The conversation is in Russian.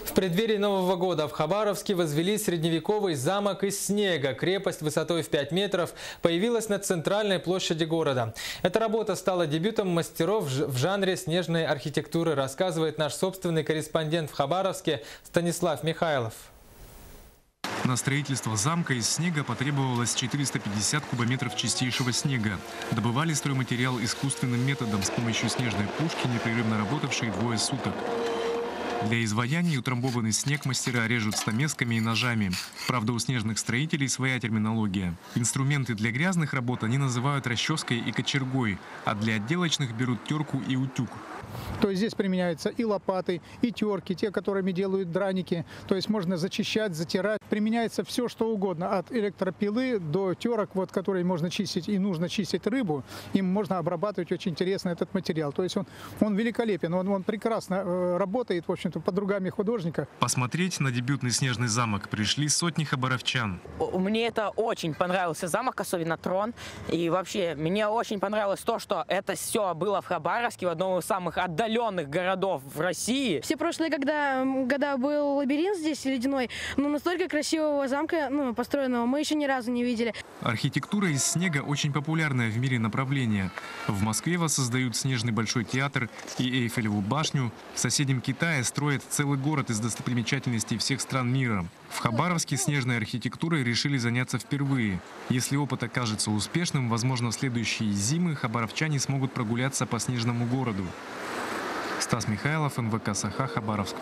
В преддверии Нового года в Хабаровске возвели средневековый замок из снега. Крепость высотой в 5 метров появилась на центральной площади города. Эта работа стала дебютом мастеров в жанре снежной архитектуры, рассказывает наш собственный корреспондент в Хабаровске Станислав Михайлов. На строительство замка из снега потребовалось 450 кубометров чистейшего снега. Добывали стройматериал искусственным методом с помощью снежной пушки, непрерывно работавшей двое суток. Для изваяний утрамбованный снег мастера режут стамесками и ножами. Правда, у снежных строителей своя терминология. Инструменты для грязных работ они называют расческой и кочергой, а для отделочных берут терку и утюг. То есть здесь применяются и лопаты, и терки, те, которыми делают драники. То есть можно зачищать, затирать. Применяется все, что угодно. От электропилы до терок, которые можно чистить и нужно чистить рыбу. Им можно обрабатывать очень интересно этот материал. То есть он великолепен, он прекрасно работает, в общем-то, под руками художника. Посмотреть на дебютный снежный замок пришли сотни хабаровчан. Мне это очень понравился замок, особенно трон. И вообще, мне очень понравилось то, что это все было в Хабаровске, в одном из самых отдаленных городов в России. Все прошлые года был лабиринт здесь ледяной, но настолько красивого замка, построенного, мы еще ни разу не видели. Архитектура из снега очень популярное в мире направление. В Москве воссоздают снежный большой театр и Эйфелеву башню. В соседнем Китае строят целый город из достопримечательностей всех стран мира. В Хабаровске снежной архитектурой решили заняться впервые. Если опыт окажется успешным, возможно, в следующие зимы хабаровчане смогут прогуляться по снежному городу. Стас Михайлов, НВК Саха, Хабаровск.